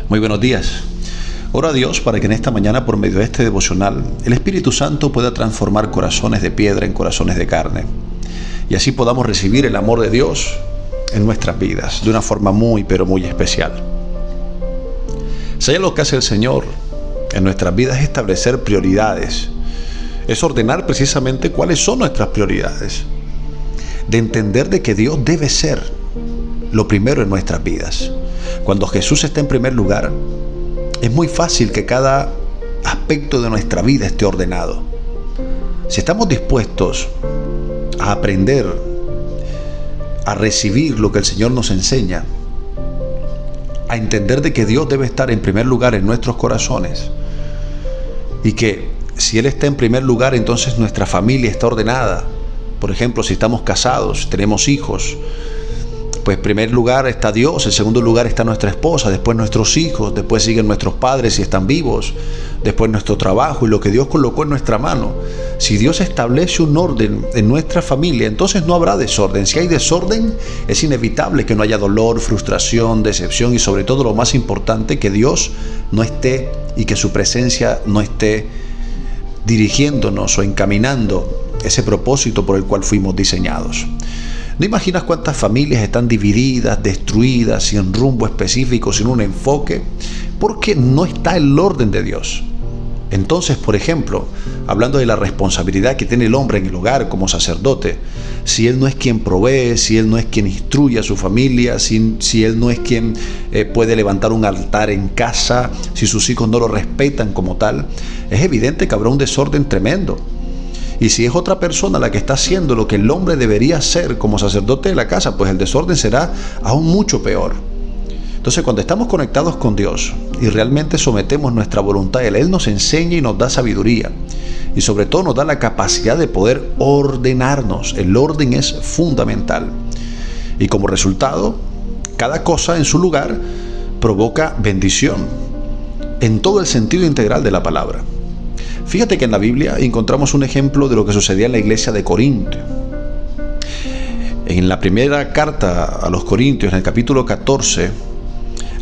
Muy buenos días. Oro a Dios para que en esta mañana, por medio de este devocional, el Espíritu Santo pueda transformar corazones de piedra en corazones de carne. Y así podamos recibir el amor de Dios en nuestras vidas, de una forma muy, pero muy especial. Si hay algo que hace el Señor en nuestras vidas es establecer prioridades. Es ordenar precisamente cuáles son nuestras prioridades. De entender de que Dios debe ser lo primero en nuestras vidas. Cuando Jesús está en primer lugar, es muy fácil que cada aspecto de nuestra vida esté ordenado. Si estamos dispuestos a aprender, a recibir lo que el Señor nos enseña, a entender de que Dios debe estar en primer lugar en nuestros corazones y que si Él está en primer lugar, entonces nuestra familia está ordenada. Por ejemplo, si estamos casados, tenemos hijos, pues en primer lugar está Dios, en segundo lugar está nuestra esposa, después nuestros hijos, después siguen nuestros padres si están vivos, después nuestro trabajo y lo que Dios colocó en nuestra mano. Si Dios establece un orden en nuestra familia, entonces no habrá desorden. Si hay desorden, es inevitable que no haya dolor, frustración, decepción y sobre todo lo más importante, que Dios no esté y que su presencia no esté dirigiéndonos o encaminando ese propósito por el cual fuimos diseñados. ¿No imaginas cuántas familias están divididas, destruidas, sin rumbo específico, sin un enfoque? Porque no está el orden de Dios. Entonces, por ejemplo, hablando de la responsabilidad que tiene el hombre en el hogar como sacerdote, si él no es quien provee, si él no es quien instruye a su familia, si él no es quien puede levantar un altar en casa, si sus hijos no lo respetan como tal, es evidente que habrá un desorden tremendo. Y si es otra persona la que está haciendo lo que el hombre debería hacer como sacerdote de la casa, pues el desorden será aún mucho peor. Entonces, cuando estamos conectados con Dios y realmente sometemos nuestra voluntad a Él nos enseña y nos da sabiduría. Y sobre todo nos da la capacidad de poder ordenarnos. El orden es fundamental. Y como resultado, cada cosa en su lugar provoca bendición en todo el sentido integral de la palabra. Fíjate que en la Biblia encontramos un ejemplo de lo que sucedía en la iglesia de Corinto. En la primera carta a los Corintios, en el capítulo 14,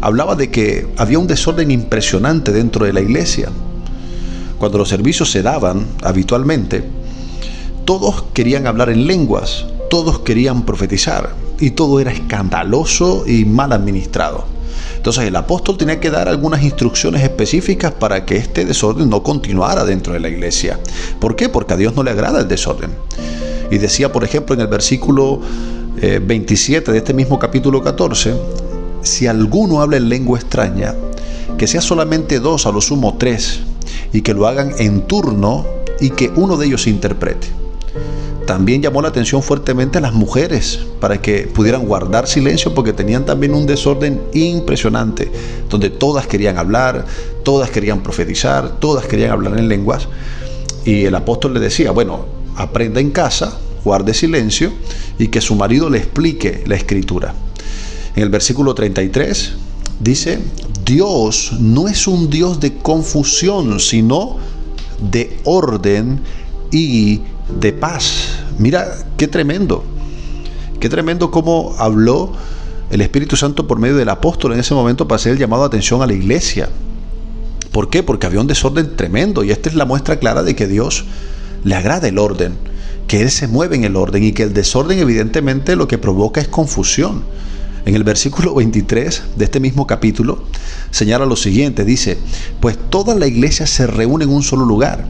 hablaba de que había un desorden impresionante dentro de la iglesia. Cuando los servicios se daban habitualmente, todos querían hablar en lenguas, todos querían profetizar y todo era escandaloso y mal administrado. Entonces el apóstol tenía que dar algunas instrucciones específicas para que este desorden no continuara dentro de la iglesia. ¿Por qué? Porque a Dios no le agrada el desorden. Y decía, por ejemplo, en el versículo 27 de este mismo capítulo 14, si alguno habla en lengua extraña, que sea solamente 2, a lo sumo 3, y que lo hagan en turno y que uno de ellos interprete. También llamó la atención fuertemente a las mujeres para que pudieran guardar silencio porque tenían también un desorden impresionante, donde todas querían hablar, todas querían profetizar, todas querían hablar en lenguas. Y el apóstol le decía, bueno, aprenda en casa, guarde silencio y que su marido le explique la escritura. En el versículo 33 dice, Dios no es un Dios de confusión, sino de orden y de paz. Mira qué tremendo cómo habló el Espíritu Santo por medio del apóstol en ese momento para hacer el llamado de atención a la iglesia. ¿Por qué? Porque había un desorden tremendo y esta es la muestra clara de que Dios le agrada el orden, que Él se mueve en el orden y que el desorden evidentemente lo que provoca es confusión. En el versículo 23 de este mismo capítulo señala lo siguiente, dice, pues toda la iglesia se reúne en un solo lugar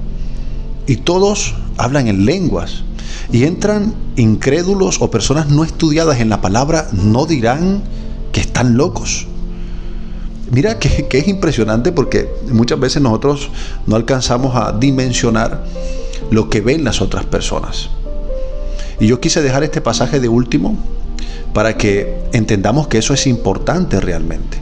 y todos hablan en lenguas y entran incrédulos o personas no estudiadas en la palabra, no dirán que están locos. Mira que es impresionante porque muchas veces nosotros no alcanzamos a dimensionar lo que ven las otras personas. Y yo quise dejar este pasaje de último para que entendamos que eso es importante realmente.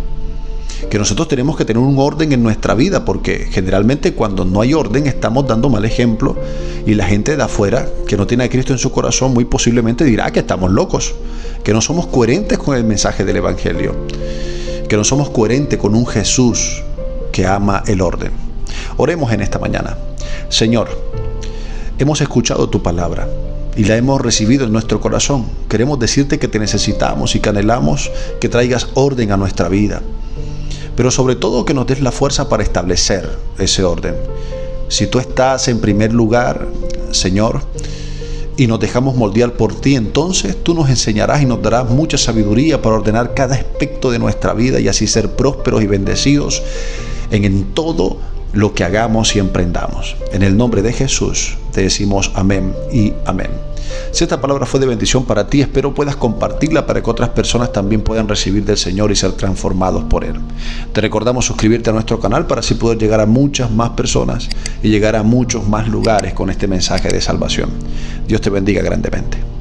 Que nosotros tenemos que tener un orden en nuestra vida, porque generalmente cuando no hay orden estamos dando mal ejemplo y la gente de afuera que no tiene a Cristo en su corazón muy posiblemente dirá que estamos locos, que no somos coherentes con el mensaje del Evangelio, que no somos coherentes con un Jesús que ama el orden. Oremos en esta mañana. Señor, hemos escuchado tu palabra y la hemos recibido en nuestro corazón. Queremos decirte que te necesitamos y que anhelamos que traigas orden a nuestra vida. pero sobre todo que nos des la fuerza para establecer ese orden. Si tú estás en primer lugar, Señor, y nos dejamos moldear por ti, entonces tú nos enseñarás y nos darás mucha sabiduría para ordenar cada aspecto de nuestra vida y así ser prósperos y bendecidos en todo lo que hagamos y emprendamos. En el nombre de Jesús te decimos amén y amén. Si esta palabra fue de bendición para ti, espero puedas compartirla para que otras personas también puedan recibir del Señor y ser transformados por Él. Te recordamos suscribirte a nuestro canal para así poder llegar a muchas más personas y llegar a muchos más lugares con este mensaje de salvación. Dios te bendiga grandemente.